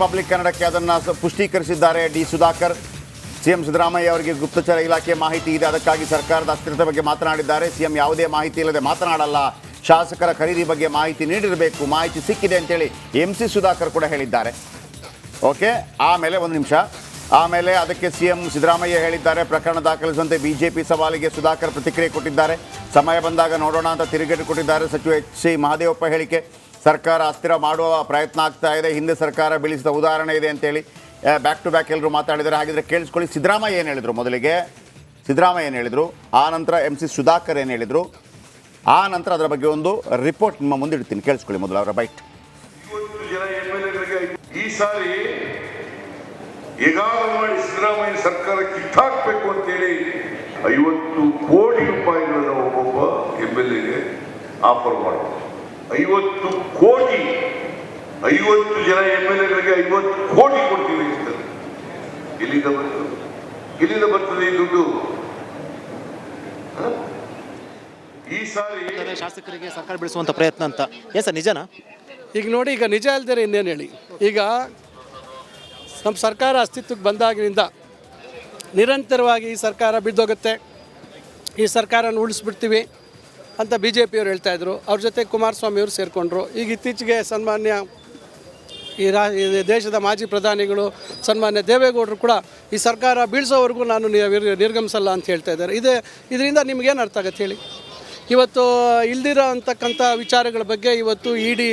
Public ಕನ್ನಡಕ್ಕೆ ಅದನ್ನು ಪುಷ್ಟೀಕರಿಸಿದ್ದಾರೆ D Sudhakar. CM Siddaramaiah ಅವರಿಗೆ ಗುಪ್ತಚರ ಇಲಾಖೆ ಮಾಹಿತಿ ಇದೆ, ಅದಕ್ಕಾಗಿ ಸರ್ಕಾರದ ಅಸ್ಥಿರತೆ ಬಗ್ಗೆ ಮಾತನಾಡಿದ್ದಾರೆ. ಸಿಎಂ ಯಾವುದೇ ಮಾಹಿತಿ ಇಲ್ಲದೆ ಮಾತನಾಡಲ್ಲ, ಶಾಸಕರ ಖರೀದಿ ಬಗ್ಗೆ ಮಾಹಿತಿ ನೀಡಿರಬೇಕು, ಮಾಹಿತಿ ಸಿಕ್ಕಿದೆ ಅಂತೇಳಿ MC ಸುಧಾಕರ್ ಕೂಡ ಹೇಳಿದ್ದಾರೆ. ಓಕೆ, ಆಮೇಲೆ ಒಂದು ನಿಮಿಷ, ಆಮೇಲೆ ಅದಕ್ಕೆ ಸಿಎಂ ಸಿದ್ದರಾಮಯ್ಯ ಹೇಳಿದ್ದಾರೆ. ಪ್ರಕರಣ ದಾಖಲಿಸುವಂತೆ ಬಿಜೆಪಿ ಸವಾಲಿಗೆ ಸುಧಾಕರ್ ಪ್ರತಿಕ್ರಿಯೆ ಕೊಟ್ಟಿದ್ದಾರೆ. ಸಮಯ ಬಂದಾಗ ನೋಡೋಣ ಅಂತ ತಿರುಗೇಟು ಕೊಟ್ಟಿದ್ದಾರೆ. ಸಚಿವ HC ಮಹದೇವಪ್ಪ ಹೇಳಿಕೆ, ಸರ್ಕಾರ ಅಸ್ಥಿರ ಮಾಡುವ ಪ್ರಯತ್ನ ಆಗ್ತಾ ಇದೆ, ಹಿಂದೆ ಸರ್ಕಾರ ಬೀಳಿಸಿದ ಉದಾಹರಣೆ ಇದೆ ಅಂತೇಳಿ ಬ್ಯಾಕ್ ಟು ಬ್ಯಾಕ್ ಎಲ್ಲರೂ ಮಾತಾಡಿದ್ದಾರೆ. ಹಾಗಿದ್ರೆ ಕೇಳಿಸ್ಕೊಳ್ಳಿ, ಸಿದ್ದರಾಮಯ್ಯ ಏನು ಹೇಳಿದರು, ಮೊದಲಿಗೆ ಸಿದ್ದರಾಮಯ್ಯ ಏನು ಹೇಳಿದರು, ಆ ನಂತರ MC ಸುಧಾಕರ್ ಏನು ಹೇಳಿದರು, ಆ ನಂತರ ಅದರ ಬಗ್ಗೆ ಒಂದು ರಿಪೋರ್ಟ್ ನಿಮ್ಮ ಮುಂದೆ ಇಡ್ತೀನಿ, ಕೇಳಿಸ್ಕೊಳ್ಳಿ ಮೊದಲು ಅವರ ಬೈಟ್. ಈ ಸಾರಿ ಹೇಗಾದರೂ ಮಾಡಿ ಸಿದ್ದರಾಮಯ್ಯ ಸರ್ಕಾರ ಕಿತ್ತಾಕಬೇಕು ಅಂತೇಳಿ 50 ಕೋಟಿ ರೂಪಾಯಿಗಳನ್ನು ಒಬ್ಬೊಬ್ಬ MLAಗೆ ಆಫರ್ ಮಾಡೋದು. 50 ಕೋಟಿ, 50 ಜನ MLAಗಳಿಗೆ 50 ಕೋಟಿ ಕೊಡ್ತೀವಿ ಅಂತ. ಎಲ್ಲಿಂದ ಬರ್ತದೆ ಈ ದುಡ್ಡು? ಈ ಸಾರಿ ಶಾಸಕರಿಗೆ ಸರ್ಕಾರ ಬಿಡಿಸುವಂತ ಪ್ರಯತ್ನ ಅಂತ ಸರ್ ನಿಜನಾ? ಈಗ ನೋಡಿ, ಈಗ ನಿಜ ಅಲ್ದರೆ ಇನ್ನೇನು ಹೇಳಿ. ಈಗ ನಮ್ಮ ಸರ್ಕಾರ ಅಸ್ತಿತ್ವಕ್ಕೆ ಬಂದಾಗಿನಿಂದ ನಿರಂತರವಾಗಿ ಈ ಸರ್ಕಾರ ಬಿದ್ದೋಗುತ್ತೆ, ಈ ಸರ್ಕಾರನ ಉಳಿಸ್ಬಿಡ್ತೀವಿ ಅಂತ BJPಯವರು ಹೇಳ್ತಾಯಿದ್ರು. ಅವ್ರ ಜೊತೆ ಕುಮಾರಸ್ವಾಮಿಯವರು ಸೇರಿಕೊಂಡ್ರು. ಈಗ ಇತ್ತೀಚೆಗೆ ಸನ್ಮಾನ್ಯ ಈ ದೇಶದ ಮಾಜಿ ಪ್ರಧಾನಿಗಳು ಸನ್ಮಾನ್ಯ ದೇವೇಗೌಡರು ಕೂಡ ಈ ಸರ್ಕಾರ ಬೀಳಿಸೋವರೆಗೂ ನಾನು ನಿರ್ಗಮಿಸಲ್ಲ ಅಂತ ಹೇಳ್ತಾ ಇದ್ದಾರೆ. ಇದರಿಂದ ನಿಮಗೇನು ಅರ್ಥ ಆಗುತ್ತೆ ಹೇಳಿ? ಇವತ್ತು ಇಲ್ದಿರೋ ಅಂತಕ್ಕಂಥ ವಿಚಾರಗಳ ಬಗ್ಗೆ ಇವತ್ತು ED,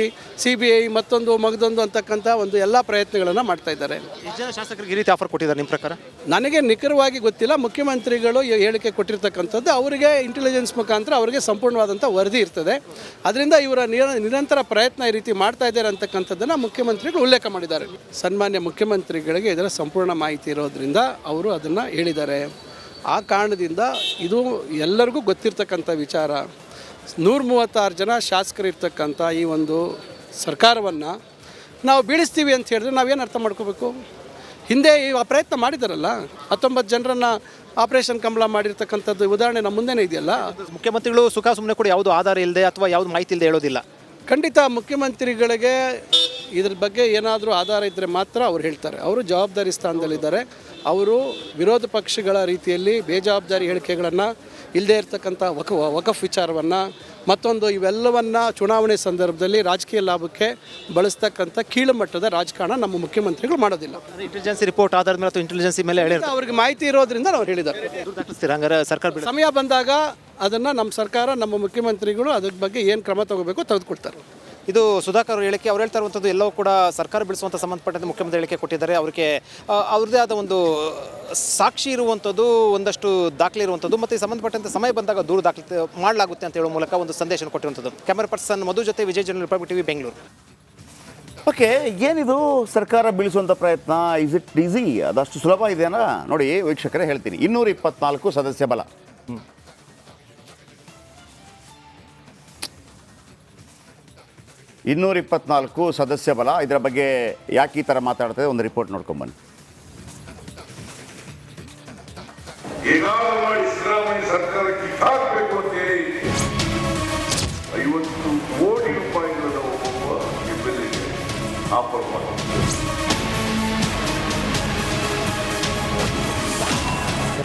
CBI ಮತ್ತೊಂದು ಮಗದೊಂದು ಅಂತಕ್ಕಂಥ ಒಂದು ಎಲ್ಲ ಪ್ರಯತ್ನಗಳನ್ನು ಮಾಡ್ತಾ ಇದ್ದಾರೆ. ಜನ ಶಾಸಕರಿಗೆ ಈ ರೀತಿ ಆಫರ್ ಕೊಟ್ಟಿದ್ದಾರೆ ನಿಮ್ಮ ಪ್ರಕಾರ? ನನಗೆ ನಿಖರವಾಗಿ ಗೊತ್ತಿಲ್ಲ. ಮುಖ್ಯಮಂತ್ರಿಗಳು ಹೇಳಿಕೆ ಕೊಟ್ಟಿರ್ತಕ್ಕಂಥದ್ದು, ಅವರಿಗೆ ಇಂಟೆಲಿಜೆನ್ಸ್ ಮುಖಾಂತರ ಅವರಿಗೆ ಸಂಪೂರ್ಣವಾದಂಥ ವರದಿ ಇರ್ತದೆ. ಅದರಿಂದ ಇವರ ನಿರಂತರ ಪ್ರಯತ್ನ ಈ ರೀತಿ ಮಾಡ್ತಾ ಇದ್ದಾರೆ ಅಂತಕ್ಕಂಥದ್ದನ್ನು ಮುಖ್ಯಮಂತ್ರಿಗಳು ಉಲ್ಲೇಖ ಮಾಡಿದ್ದಾರೆ. ಸನ್ಮಾನ್ಯ ಮುಖ್ಯಮಂತ್ರಿಗಳಿಗೆ ಇದರ ಸಂಪೂರ್ಣ ಮಾಹಿತಿ ಇರೋದರಿಂದ ಅವರು ಅದನ್ನು ಹೇಳಿದ್ದಾರೆ. ಆ ಕಾರಣದಿಂದ ಇದು ಎಲ್ಲರಿಗೂ ಗೊತ್ತಿರ್ತಕ್ಕಂಥ ವಿಚಾರ. 136 ಜನ ಶಾಸಕರಿರ್ತಕ್ಕಂಥ ಈ ಒಂದು ಸರ್ಕಾರವನ್ನು ನಾವು ಬೀಳಿಸ್ತೀವಿ ಅಂತ ಹೇಳಿದ್ರೆ ನಾವೇನು ಅರ್ಥ ಮಾಡ್ಕೋಬೇಕು? ಹಿಂದೆ ಈ ಪ್ರಯತ್ನ ಮಾಡಿದಾರಲ್ಲ, 19 ಜನರನ್ನು ಆಪರೇಷನ್ ಕಮಲ ಮಾಡಿರ್ತಕ್ಕಂಥದ್ದು ಉದಾಹರಣೆ ನಮ್ಮ ಮುಂದೆನೇ ಇದೆಯಲ್ಲ. ಮುಖ್ಯಮಂತ್ರಿಗಳು ಸುಖ ಸುಮ್ಮನೆ ಕೂಡ ಯಾವುದು ಆಧಾರ ಇಲ್ಲದೆ ಅಥವಾ ಯಾವುದು ಮಾಹಿತಿ ಇಲ್ಲದೆ ಹೇಳೋದಿಲ್ಲ. ಖಂಡಿತ ಮುಖ್ಯಮಂತ್ರಿಗಳಿಗೆ ಇದ್ರ ಬಗ್ಗೆ ಏನಾದರೂ ಆಧಾರ ಇದ್ದರೆ ಮಾತ್ರ ಅವ್ರು ಹೇಳ್ತಾರೆ. ಅವರು ಜವಾಬ್ದಾರಿ ಸ್ಥಾನದಲ್ಲಿದ್ದಾರೆ. ಅವರು ವಿರೋಧ ಪಕ್ಷಗಳ ರೀತಿಯಲ್ಲಿ ಬೇಜವಾಬ್ದಾರಿ ಹೇಳಿಕೆಗಳನ್ನು, ಇಲ್ಲದೇ ಇರತಕ್ಕಂಥ ವಕಫ್ ವಿಚಾರವನ್ನು, ಮತ್ತೊಂದು ಇವೆಲ್ಲವನ್ನು ಚುನಾವಣೆ ಸಂದರ್ಭದಲ್ಲಿ ರಾಜಕೀಯ ಲಾಭಕ್ಕೆ ಬಳಸ್ತಕ್ಕಂಥ ಕೀಳು ಮಟ್ಟದ ರಾಜಕಾರಣ ನಮ್ಮ ಮುಖ್ಯಮಂತ್ರಿಗಳು ಮಾಡೋದಿಲ್ಲ. ಇಂಟೆಲಿಜೆನ್ಸಿ ರಿಪೋರ್ಟ್ ಆಧಾರದ ಮೇಲೆ ಅಥವಾ ಇಂಟೆಲಿಜೆನ್ಸಿ ಮೇಲೆ ಅವ್ರಿಗೆ ಮಾಹಿತಿ ಇರೋದ್ರಿಂದ ಅವ್ರು ಹೇಳಿದ್ದಾರೆ. ಸರ್ಕಾರ ಸಮಯ ಬಂದಾಗ ಅದನ್ನು ನಮ್ಮ ಸರ್ಕಾರ, ನಮ್ಮ ಮುಖ್ಯಮಂತ್ರಿಗಳು ಅದ್ರ ಬಗ್ಗೆ ಏನು ಕ್ರಮ ತಗೋಬೇಕು ತೆಗೆದುಕೊಡ್ತಾರೆ. ಇದು ಸುಧಾಕರ್ ಹೇಳಿಕೆ. ಅವ್ರು ಹೇಳ್ತಾ ಇರುವಂಥದ್ದು ಎಲ್ಲವೂ ಕೂಡ ಸರ್ಕಾರ ಬಿಡಿಸುವಂಥ ಸಂಬಂಧಪಟ್ಟಂತೆ ಮುಖ್ಯಮಂತ್ರಿ ಹೇಳಿಕೆ ಕೊಟ್ಟಿದ್ದಾರೆ. ಅವರಿಗೆ ಅವ್ರದ್ದೇ ಆದ ಒಂದು ಸಾಕ್ಷಿ ಇರುವಂಥದ್ದು, ಒಂದಷ್ಟು ದಾಖಲೆ ಇರುವಂಥದ್ದು, ಮತ್ತು ಸಂಬಂಧಪಟ್ಟಂತೆ ಸಮಯ ಬಂದಾಗ ದೂರು ದಾಖಲೆ ಮಾಡಲಾಗುತ್ತೆ ಅಂತ ಹೇಳುವ ಮೂಲಕ ಒಂದು ಸಂದೇಶ ಕೊಟ್ಟಿರುವಂಥದ್ದು. ಕ್ಯಾಮರಾ ಪರ್ಸನ್ ಮಧು ಜೊತೆ Vijay journal republic TV Bengaluru. Okay, ಏನಿದು ಸರ್ಕಾರ ಬೀಳಿಸುವಂಥ ಪ್ರಯತ್ನ? Is it easy? ಅದಷ್ಟು ಸುಲಭ ಇದೆಯಾ? ನೋಡಿ ವೀಕ್ಷಕರೇ, ಹೇಳ್ತೀನಿ. 224 ಸದಸ್ಯ ಬಲ, 224 ಸದಸ್ಯ ಬಲ. ಇದರ ಬಗ್ಗೆ ಯಾಕೆ ಈ ಥರ ಮಾತಾಡ್ತದೆ, ಒಂದು ರಿಪೋರ್ಟ್ ನೋಡ್ಕೊಂಬನ್ನಿ. ಹೇಗಾದರೂ ಮಾಡಿ ಸಿದ್ದರಾಮಯ್ಯ ಸರ್ಕಾರ ಕಿತ್ತಾಕಬೇಕು ಅಂತೇಳಿ 50 ಕೋಟಿ ರೂಪಾಯಿಗಳನ್ನು ಒಬ್ಬೊಬ್ಬ MLAಗೆ ಆಫರ್ ಮಾಡೋದು.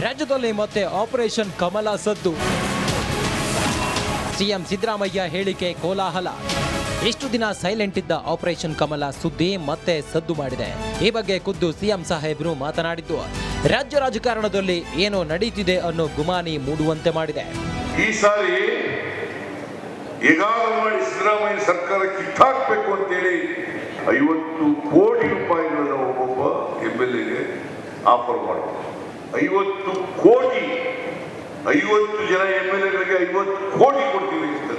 ರಾಜ್ಯದಲ್ಲಿ ಮತ್ತೆ ಆಪರೇಷನ್ ಕಮಲ ಸದ್ದು. ಸಿಎಂ ಸಿದ್ದರಾಮಯ್ಯ ಹೇಳಿಕೆ ಕೋಲಾಹಲ. ಎಷ್ಟು ದಿನ ಸೈಲೆಂಟ್ ಇದ್ದ ಆಪರೇಷನ್ ಕಮಲ ಸುದ್ದಿ ಮತ್ತೆ ಸದ್ದು ಮಾಡಿದೆ. ಈ ಬಗ್ಗೆ ಖುದ್ದು ಸಿಎಂ ಸಾಹೇಬರು ಮಾತನಾಡಿದ್ದು ರಾಜ್ಯ ರಾಜಕಾರಣದಲ್ಲಿ ಏನೋ ನಡೀತಿದೆ ಅನ್ನೋ ಗುಮಾನಿ ಮೂಡುವಂತೆ ಮಾಡಿದೆ. ಈ ಸಾರಿ ಹೇಗಾದರೂ ಮಾಡಿ ಸಿದ್ದರಾಮಯ್ಯ ಸರ್ಕಾರ ಕಿತ್ತಾಕಬೇಕು ಅಂತೇಳಿ 50 ಕೋಟಿ ರೂಪಾಯಿಗಳನ್ನು ಒಬ್ಬೊಬ್ಬ MLAಗೆ ಆಫರ್ ಮಾಡೋದು. 50 ಕೋಟಿ, 50 ಜನ MLAಗಳಿಗೆ 50 ಕೋಟಿ ಕೊಡ್ತೀವಿ ಅಂತ.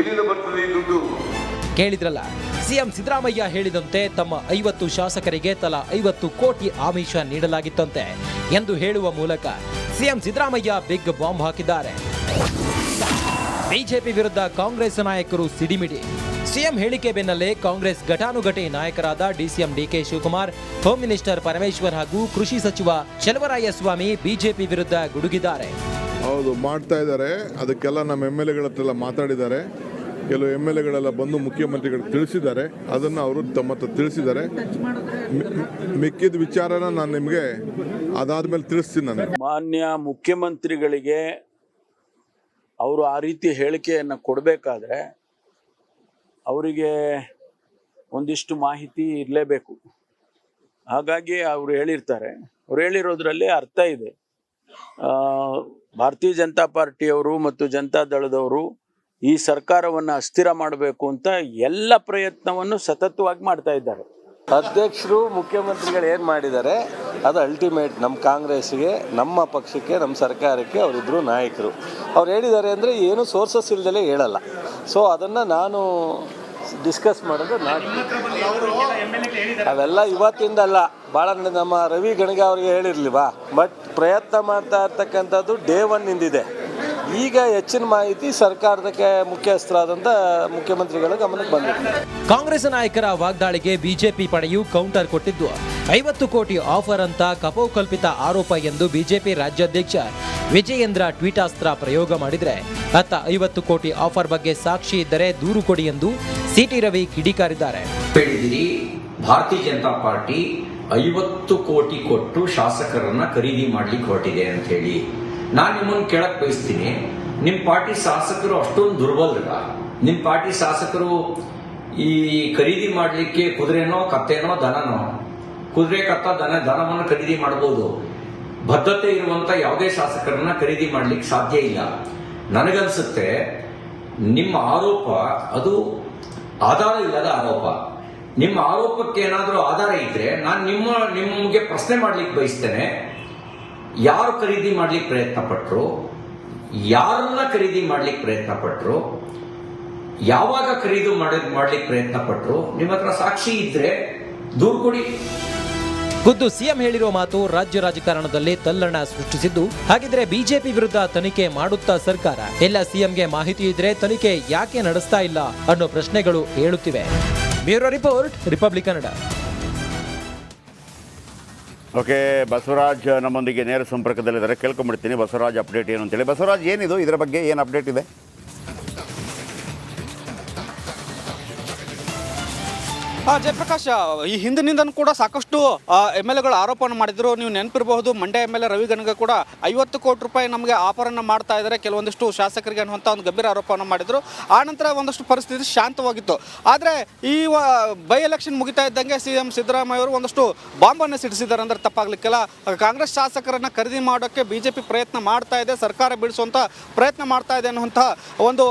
ಎಲ್ಲಿಂದ ಬರ್ತದೆ ಈ ದುಡ್ಡು? ಕೇಳಿದ್ರಲ್ಲ, ಸಿಎಂ ಸಿದ್ದರಾಮಯ್ಯ ಹೇಳಿದಂತೆ ತಮ್ಮ 50 ಶಾಸಕರಿಗೆ ತಲಾ 50 ಕೋಟಿ ಆಮಿಷ ನೀಡಲಾಗಿತ್ತಂತೆ ಎಂದು ಹೇಳುವ ಮೂಲಕ ಸಿಎಂ ಸಿದ್ದರಾಮಯ್ಯ ಬಿಗ್ ಬಾಂಬ್ ಹಾಕಿದ್ದಾರೆ. ಬಿಜೆಪಿ ವಿರುದ್ಧ ಕಾಂಗ್ರೆಸ್ ನಾಯಕರು ಸಿಡಿಮಿಡಿ. ಸಿಎಂ ಹೇಳಿಕೆ ಬೆನ್ನಲ್ಲೇ ಕಾಂಗ್ರೆಸ್ ಘಟಾನುಘಟಿ ನಾಯಕರಾದ DCM DK Shivakumar, home minister Parameshwar ಹಾಗೂ ಕೃಷಿ ಸಚಿವ ಚಲುವರಾಯಸ್ವಾಮಿ ಬಿಜೆಪಿ ವಿರುದ್ಧ ಗುಡುಗಿದ್ದಾರೆ. ಹೌದು, ಮಾಡ್ತಾ ಇದ್ದಾರೆ. ಅದಕ್ಕೆಲ್ಲ ನಮ್ಮ MLAಗಳ ಹತ್ರ ಮಾತಾಡಿದ್ದಾರೆ. ಕೆಲವು MLAಗಳೆಲ್ಲ ಬಂದು ಮುಖ್ಯಮಂತ್ರಿಗಳು ತಿಳಿಸಿದ್ದಾರೆ. ಅದನ್ನು ಅವರು ತಮ್ಮ ಹತ್ರ ತಿಳಿಸಿದ್ದಾರೆ. ಮಿಕ್ಕಿದ ವಿಚಾರನ ನಾನು ನಿಮಗೆ ಅದಾದ್ಮೇಲೆ ತಿಳಿಸ್ತೀನಿ. ನಾನು ಮಾನ್ಯ ಮುಖ್ಯಮಂತ್ರಿಗಳಿಗೆ ಅವರು ಆ ರೀತಿ ಹೇಳಿಕೆಯನ್ನು ಕೊಡಬೇಕಾದ್ರೆ ಅವರಿಗೆ ಒಂದಿಷ್ಟು ಮಾಹಿತಿ ಇರಲೇಬೇಕು. ಹಾಗಾಗಿ ಅವರು ಹೇಳಿರ್ತಾರೆ. ಅವ್ರು ಹೇಳಿರೋದ್ರಲ್ಲಿ ಅರ್ಥ ಇದೆ. ಭಾರತೀಯ ಜನತಾ ಪಾರ್ಟಿಯವರು ಮತ್ತು ಜನತಾ ದಳದವರು ಈ ಸರ್ಕಾರವನ್ನು ಅಸ್ಥಿರ ಮಾಡಬೇಕು ಅಂತ ಎಲ್ಲ ಪ್ರಯತ್ನವನ್ನು ಸತತವಾಗಿ ಮಾಡ್ತಾ ಇದ್ದಾರೆ. ಅಧ್ಯಕ್ಷರು ಮುಖ್ಯಮಂತ್ರಿಗಳು ಏನು ಮಾಡಿದ್ದಾರೆ ಅದು ಅಲ್ಟಿಮೇಟ್ ನಮ್ಮ ಕಾಂಗ್ರೆಸ್ಗೆ, ನಮ್ಮ ಪಕ್ಷಕ್ಕೆ, ನಮ್ಮ ಸರ್ಕಾರಕ್ಕೆ ಅವರಿಬ್ಬರು ನಾಯಕರು. ಅವ್ರು ಹೇಳಿದ್ದಾರೆ ಅಂದರೆ ಏನು ಸೋರ್ಸಸ್ ಇಲ್ದಲೇ ಹೇಳಲ್ಲ. ಸೊ ಅದನ್ನು ನಾನು ಡಿಸ್ಕಸ್ ಮಾಡೋದು ಅವೆಲ್ಲ ಇವತ್ತಿಂದಲ್ಲ, ಭಾಳ ನಮ್ಮ ರವಿ ಗಣಗ ಅವರಿಗೆ ಹೇಳಿರ್ಲಿವಾ. ಬಟ್ ಪ್ರಯತ್ನ ಮಾಡ್ತಾ ಇರ್ತಕ್ಕಂಥದ್ದು ಡೇ ಒನ್ ಇಂದಿದೆ. ಈಗ ಹೆಚ್ಚಿನ ಮಾಹಿತಿ ಸರ್ಕಾರದಕ್ಕೆ ಮುಖ್ಯಸ್ಥರಾದಂಥ ಮುಖ್ಯಮಂತ್ರಿಗಳ ಗಮನಕ್ಕೆ ಬಂದಿದೆ. ಕಾಂಗ್ರೆಸ್ ನಾಯಕರ ವಾಗ್ದಾಳಿಗೆ ಬಿಜೆಪಿ ಪಡೆಯು ಕೌಂಟರ್ ಕೊಟ್ಟಿದ್ದು 50 ಕೋಟಿ ಆಫರ್ ಅಂತ ಕಪೋಕಲ್ಪಿತ ಆರೋಪ ಎಂದು ಬಿಜೆಪಿ ರಾಜ್ಯಾಧ್ಯಕ್ಷ ವಿಜಯೇಂದ್ರ ಟ್ವೀಟಾಸ್ತ್ರ ಪ್ರಯೋಗ ಮಾಡಿದರೆ ಅತ್ತ 50 ಕೋಟಿ ಆಫರ್ ಬಗ್ಗೆ ಸಾಕ್ಷಿ ಇದ್ದರೆ ದೂರು ಕೊಡಿ ಎಂದು ಸಿಟಿ ರವಿ ಕಿಡಿಕಾರಿದ್ದಾರೆ. ಹೇಳಿದಿರಿ ಭಾರತೀಯ ಜನತಾ ಪಾರ್ಟಿ 50 ಕೋಟಿ ಕೊಟ್ಟು ಶಾಸಕರನ್ನ ಖರೀದಿ ಮಾಡ್ಲಿಕ್ಕೆ ಹೊರಟಿದೆ ಅಂತ ಹೇಳಿ. ನಾನು ನಿಮ್ಮನ್ನು ಕೇಳಕ್ ಬಯಸ್ತೀನಿ, ನಿಮ್ಮ ಪಾರ್ಟಿ ಶಾಸಕರು ಅಷ್ಟೊಂದು ದುರ್ಬಲರಲ್ಲ? ನಿಮ್ಮ ಪಾರ್ಟಿ ಶಾಸಕರು ಈ ಖರೀದಿ ಮಾಡ್ಲಿಕ್ಕೆ ಕುದುರೆನೋ ಕತ್ತೆನೋ ದನನೋ, ಕುದುರೆ ಕತ್ತ ದನವನ್ನು ಖರೀದಿ ಮಾಡಬಹುದು. ಬದ್ಧತೆ ಇರುವಂತ ಯಾವುದೇ ಶಾಸಕರನ್ನ ಖರೀದಿ ಮಾಡ್ಲಿಕ್ಕೆ ಸಾಧ್ಯ ಇಲ್ಲ. ನನಗನ್ಸುತ್ತೆ ನಿಮ್ಮ ಆರೋಪ ಅದು ಆಧಾರ ಇಲ್ಲದ ಆರೋಪ. ನಿಮ್ಮ ಆರೋಪಕ್ಕೆ ಏನಾದರೂ ಆಧಾರ ಇದ್ರೆ ನಾನು ನಿಮಗೆ ಪ್ರಶ್ನೆ ಮಾಡ್ಲಿಕ್ಕೆ ಬಯಸ್ತೇನೆ. ಯಾರು ಖರೀದಿ ಮಾಡ್ಲಿಕ್ಕೆ ಪ್ರಯತ್ನ ಪಟ್ರು, ಯಾರನ್ನ ಖರೀದಿ ಮಾಡ್ಲಿಕ್ಕೆ ಪ್ರಯತ್ನ ಪಟ್ರು, ಯಾವಾಗ ಖರೀದಿ ಮಾಡ್ಲಿಕ್ಕೆ ಪ್ರಯತ್ನ ಪಟ್ರು, ನಿಮ್ಮ ಹತ್ರ ಸಾಕ್ಷಿ ಇದ್ರೆ ದೂರು ಕೊಡಿ. ಖುದ್ದು ಸಿಎಂ ಹೇಳಿರೋ ಮಾತು ರಾಜ್ಯ ರಾಜಕಾರಣದಲ್ಲಿ ತಲ್ಲಣ ಸೃಷ್ಟಿಸಿದ್ದು, ಹಾಗಿದ್ರೆ ಬಿಜೆಪಿ ವಿರುದ್ಧ ತನಿಖೆ ಮಾಡುತ್ತಾ ಸರ್ಕಾರ? ಎಲ್ಲ ಸಿಎಂಗೆ ಮಾಹಿತಿ ಇದ್ರೆ ತನಿಖೆ ಯಾಕೆ ನಡೆಸ್ತಾ ಇಲ್ಲ ಅನ್ನೋ ಪ್ರಶ್ನೆಗಳು ಏಳುತ್ತಿವೆ. Bureau report, Republic Kannada. Okay, Basavaraj ನಮ್ಮೊಂದಿಗೆ ನೇರ ಸಂಪರ್ಕದಲ್ಲಿದ್ದಾರೆ. ಕೇಳ್ಕೊಂಡ್ಬಿಡ್ತೀನಿ ಬಸವರಾಜ್ ಅಪ್ಡೇಟ್ ಏನು ಅಂತೇಳಿ. ಬಸವರಾಜ್, ಏನಿದು, ಇದರ ಬಗ್ಗೆ ಏನು ಅಪ್ಡೇಟ್ ಇದೆ? ಜಯಪ್ರಕಾಶ್, ಈ ಹಿಂದಿನಿಂದನೂ ಕೂಡ ಸಾಕಷ್ಟು MLAಗಳು ಆರೋಪವನ್ನು ಮಾಡಿದ್ರು. ನೀವು ನೆನಪಿರಬಹುದು, ಮಂಡ್ಯ MLA ರವಿ ಗಣಗ ಕೂಡ 50 ಕೋಟಿ ರೂಪಾಯಿ ನಮಗೆ ಆಫರನ್ನು ಮಾಡ್ತಾ ಇದ್ದಾರೆ ಕೆಲವೊಂದಿಷ್ಟು ಶಾಸಕರಿಗೆ ಅನ್ನುವಂಥ ಒಂದು ಗಂಭೀರ ಆರೋಪವನ್ನು ಮಾಡಿದ್ರು. ಆನಂತರ ಒಂದಷ್ಟು ಪರಿಸ್ಥಿತಿ ಶಾಂತವಾಗಿತ್ತು. ಆದರೆ ಈ ಬೈ ಎಲೆಕ್ಷನ್ ಮುಗಿತಾ ಇದ್ದಂಗೆ CM ಸಿದ್ದರಾಮಯ್ಯ ಅವರು ಒಂದಷ್ಟು ಬಾಂಬನ್ನು ಸಿಡಿಸಿದ್ದಾರೆ ಅಂದರೆ ತಪ್ಪಾಗಲಿಕ್ಕಿಲ್ಲ. ಕಾಂಗ್ರೆಸ್ ಶಾಸಕರನ್ನು ಖರೀದಿ ಮಾಡೋಕ್ಕೆ ಬಿಜೆಪಿ ಪ್ರಯತ್ನ ಮಾಡ್ತಾ ಇದೆ, ಸರ್ಕಾರ ಬೀಳಿಸುವಂಥ ಪ್ರಯತ್ನ ಮಾಡ್ತಾ ಇದೆ ಅನ್ನುವಂಥ ಒಂದು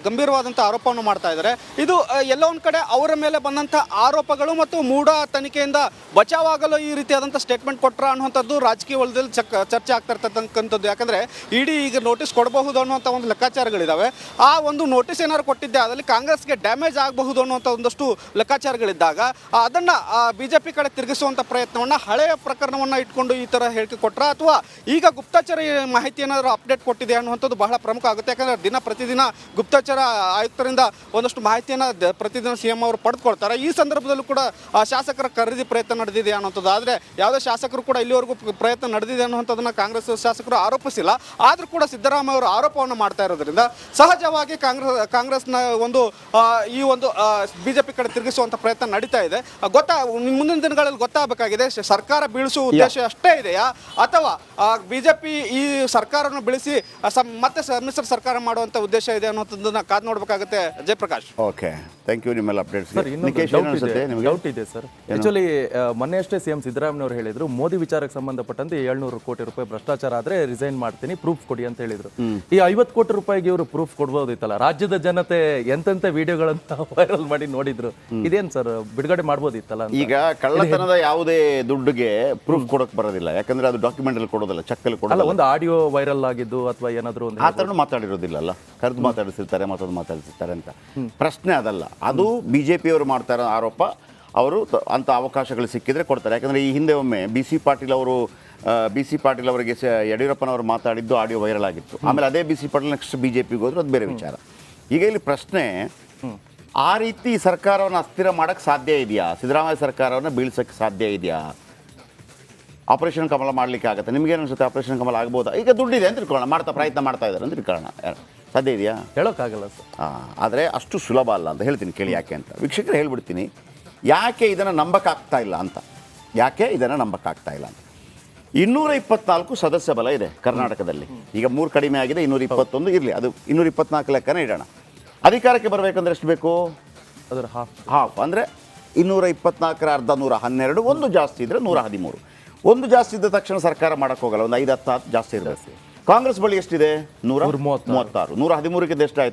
ಗಂಭೀರವಾದಂಥ ಆರೋಪವನ್ನು ಮಾಡ್ತಾ ಇದ್ದಾರೆ. ಇದು ಎಲ್ಲ ಒಂದು ಕಡೆ ಅವರ ಮೇಲೆ ಬಂದಂಥ ಆರೋಪಗಳು ಮತ್ತು ಮೂಢ ತನಿಖೆಯಿಂದ ಬಚಾವಾಗಲು ಈ ರೀತಿಯಾದಂಥ ಸ್ಟೇಟ್ಮೆಂಟ್ ಕೊಟ್ಟರ ಅನ್ನುವಂಥದ್ದು ರಾಜಕೀಯ ವಲಯದಲ್ಲಿ ಚರ್ಚೆ ಆಗ್ತಾ ಇರ್ತಕ್ಕಂಥದ್ದು. ಯಾಕಂದರೆ ಇಡಿ ಈಗ ನೋಟಿಸ್ ಕೊಡಬಹುದು ಅನ್ನುವಂಥ ಒಂದು ಲೆಕ್ಕಾಚಾರಗಳಿದ್ದಾವೆ. ಆ ಒಂದು ನೋಟಿಸ್ ಏನಾದ್ರು ಕೊಟ್ಟಿದ್ದೆ ಅದರಲ್ಲಿ ಕಾಂಗ್ರೆಸ್ಗೆ ಡ್ಯಾಮೇಜ್ ಆಗಬಹುದು ಅನ್ನುವಂಥ ಒಂದಷ್ಟು ಲೆಕ್ಕಾಚಾರಗಳಿದ್ದಾಗ ಅದನ್ನು ಬಿಜೆಪಿ ಕಡೆ ತಿರುಗಿಸುವಂಥ ಪ್ರಯತ್ನವನ್ನು, ಹಳೆಯ ಪ್ರಕರಣವನ್ನು ಇಟ್ಕೊಂಡು ಈ ಥರ ಹೇಳಿಕೆ ಕೊಟ್ಟರ ಅಥವಾ ಈಗ ಗುಪ್ತಚರ ಮಾಹಿತಿ ಏನಾದರೂ ಅಪ್ಡೇಟ್ ಕೊಟ್ಟಿದೆ ಅನ್ನುವಂಥದ್ದು ಬಹಳ ಪ್ರಮುಖ ಆಗುತ್ತೆ. ಯಾಕಂದರೆ ಪ್ರತಿದಿನ ಗುಪ್ತಚರ ಆಯುಕ್ತರಿಂದ ಒಂದಷ್ಟು ಮಾಹಿತಿಯನ್ನು ಪ್ರತಿದಿನ CM ಅವರು ಪಡೆದುಕೊಳ್ತಾರೆ. ಈ ಸಂದರ್ಭದಲ್ಲೂ ಕೂಡ ಶಾಸಕರ ಖರೀದಿ ಪ್ರಯತ್ನ ನಡೆದಿದೆ ಅನ್ನುವಂಥದ್ದು. ಆದರೆ ಯಾವುದೇ ಶಾಸಕರು ಕೂಡ ಇಲ್ಲಿವರೆಗೂ ಪ್ರಯತ್ನ ನಡೆದಿದೆ ಅನ್ನುವಂಥದ್ದನ್ನು ಕಾಂಗ್ರೆಸ್ ಶಾಸಕರು ಆರೋಪಿಸಿಲ್ಲ. ಆದರೂ ಕೂಡ ಸಿದ್ದರಾಮಯ್ಯ ಅವರು ಆರೋಪವನ್ನು ಮಾಡ್ತಾ ಇರೋದ್ರಿಂದ ಸಹಜವಾಗಿ ಕಾಂಗ್ರೆಸ್ನ ಒಂದು ಈ ಒಂದು ಬಿಜೆಪಿ ಕಡೆ ತಿರುಗಿಸುವಂಥ ಪ್ರಯತ್ನ ನಡೀತಾ ಇದೆ. ಮುಂದಿನ ದಿನಗಳಲ್ಲಿ ಗೊತ್ತಾಗಬೇಕಾಗಿದೆ, ಸರ್ಕಾರ ಬೀಳಿಸುವ ಉದ್ದೇಶ ಅಷ್ಟೇ ಇದೆಯಾ ಅಥವಾ ಬಿಜೆಪಿ ಈ ಸರ್ಕಾರವನ್ನು ಬೆಳೆಸಿ ಮತ್ತೆ ಸಮ್ಮಿಶ್ರ ಸರ್ಕಾರ ಮಾಡುವಂಥ ಉದ್ದೇಶ ಇದೆ ಅನ್ನೋದನ್ನ ಕಾದು ನೋಡಬೇಕಾಗುತ್ತೆ. Jayaprakash, okay, thank you. ನಿಮ್ಮೆಲ್ಲ ಅಪ್ಡೇಟ್ಸ್. ಡೌಟ್ ಇದೆ ಸರ್. ಆಕ್ಚುಲಿ ಮೊನ್ನೆ ಅಷ್ಟೇ CM ಸಿದ್ದರಾಮಯ್ಯ ಅವರು ಹೇಳಿದ್ರು, ಮೋದಿ ವಿಚಾರಕ್ಕೆ ಸಂಬಂಧಪಟ್ಟಂತೆ 700 ಕೋಟಿ ರೂಪಾಯಿ ಭ್ರಷ್ಟಾಚಾರ ಆದ್ರೆ ರಿಸೈನ್ ಮಾಡ್ತೀನಿ, ಪ್ರೂಫ್ ಕೊಡಿ ಅಂತ ಹೇಳಿದ್ರು. ಈ 50 ಕೋಟಿ ರೂಪಾಯಿಗೆ ಇವರು ಪ್ರೂಫ್ ಕೊಡ್ಬೋದಿತ್ತಲ್ಲ? ರಾಜ್ಯದ ಜನತೆ ಎಂತೆಂತ ವಿಡಿಯೋಗಳಂತ ವೈರಲ್ ಮಾಡಿ ನೋಡಿದ್ರು. ಇದೇನ್ ಸರ್, ಬಿಡುಗಡೆ ಮಾಡ್ಬೋದಿತ್ತಲ್ಲ? ಈಗ ಕಳ್ಳತನದ ಯಾವುದೇ ದುಡ್ಡಿಗೆ ಪ್ರೂಫ್ ಕೊಡಕ್ ಬರೋದಿಲ್ಲ, ಯಾಕಂದ್ರೆ ಅದು ಡಾಕ್ಯುಮೆಂಟ್ ಅಲ್ಲಿ ಕೊಡೋದಿಲ್ಲ, ಚೆಕ್ ಅಲ್ಲಿ ಕೊಡೋಲ್ಲ. ಒಂದು ಆಡಿಯೋ ವೈರಲ್ ಆಗಿದ್ದು ಅಥವಾ ಏನಾದ್ರು ಒಂದು ಆ ಥರನೂ ಮಾತಾಡಿರೋದಿಲ್ಲ, ಕರೆದು ಮಾತಾಡಿಸಿರ್ತಾರೆ, ಮತ್ತೊಂದು ಮಾತಾಡಿಸಿರ್ತಾರೆ ಅಂತ. ಪ್ರಶ್ನೆ ಅದಲ್ಲ, ಅದು ಬಿಜೆಪಿಯವರು ಮಾಡ್ತಾ ಇರೋ ಆರೋಪ. ಅವರು ಅಂಥ ಅವಕಾಶಗಳು ಸಿಕ್ಕಿದ್ರೆ ಕೊಡ್ತಾರೆ. ಯಾಕಂದರೆ ಈ ಹಿಂದೆ ಒಮ್ಮೆ ಬಿ ಸಿ ಪಾಟೀಲ್ ಅವರಿಗೆ ಯಡಿಯೂರಪ್ಪನವರು ಮಾತಾಡಿದ್ದು ಆಡಿಯೋ ವೈರಲ್ ಆಗಿತ್ತು. ಆಮೇಲೆ ಅದೇ ಬಿ ಸಿ ಪಾಟೀಲ್ ನೆಕ್ಸ್ಟ್ BJPಗೆ ಹೋದ್ರು, ಅದು ಬೇರೆ ವಿಚಾರ. ಈಗ ಇಲ್ಲಿ ಪ್ರಶ್ನೆ, ಆ ರೀತಿ ಸರ್ಕಾರವನ್ನು ಅಸ್ಥಿರ ಮಾಡೋಕ್ಕೆ ಸಾಧ್ಯ ಇದೆಯಾ? ಸಿದ್ದರಾಮಯ್ಯ ಸರ್ಕಾರವನ್ನು ಬೀಳ್ಸೋಕ್ಕೆ ಸಾಧ್ಯ ಇದೆಯಾ? ಆಪರೇಷನ್ ಕಮಲ ಮಾಡಲಿಕ್ಕೆ ಆಗುತ್ತೆ? ನಿಮಗೇನು ಅನಿಸುತ್ತೆ? ಆಪರೇಷನ್ ಕಮಲ ಆಗ್ಬೋದಾ? ಈಗ ದುಡ್ಡಿದೆ ಅಂತ ತಿಳ್ಕೊಳ್ಳೋಣ, ಪ್ರಯತ್ನ ಮಾಡ್ತಾ ಇದ್ದಾರೆ ಅಂತ ತಿಳ್ಕೊಳ್ಳೋಣ. ಸಾಧ್ಯ ಇದೆಯಾ? ಹೇಳೋಕ್ಕಾಗಲ್ಲ ಸರ್. ಆದರೆ ಅಷ್ಟು ಸುಲಭ ಅಲ್ಲ ಅಂತ ಹೇಳ್ತೀನಿ, ಕೇಳಿ ಯಾಕೆ ಅಂತ. ವೀಕ್ಷಕರು ಹೇಳ್ಬಿಡ್ತೀನಿ ಯಾಕೆ ಇದನ್ನು ನಂಬಕ್ಕಾಗ್ತಾ ಇಲ್ಲ ಅಂತ. 224 ಸದಸ್ಯ ಬಲ ಇದೆ ಕರ್ನಾಟಕದಲ್ಲಿ. ಈಗ 3 ಕಡಿಮೆ ಆಗಿದೆ, 221 ಇರಲಿ, ಅದು 224 ಲೆಕ್ಕನೇ ಇಡೋಣ. ಅಧಿಕಾರಕ್ಕೆ ಬರಬೇಕಂದ್ರೆ ಎಷ್ಟು ಬೇಕು? ಅದರ ಹಾಫ್ ಅಂದರೆ 224 ಅರ್ಧ 112, ಒಂದು ಜಾಸ್ತಿ ಇದ್ದರೆ 113. ಒಂದು ಜಾಸ್ತಿ ಇದ್ದ ತಕ್ಷಣ ಸರ್ಕಾರ ಮಾಡೋಕ್ಕೆ ಹೋಗಲ್ಲ, ಒಂದು 5-10 ಜಾಸ್ತಿ ಇರಬೇಕು. ಕಾಂಗ್ರೆಸ್ ಬಳಿ ಎಷ್ಟಿದೆ? 136. 113ಕ್ಕೆ ಎಷ್ಟಾಯಿತು?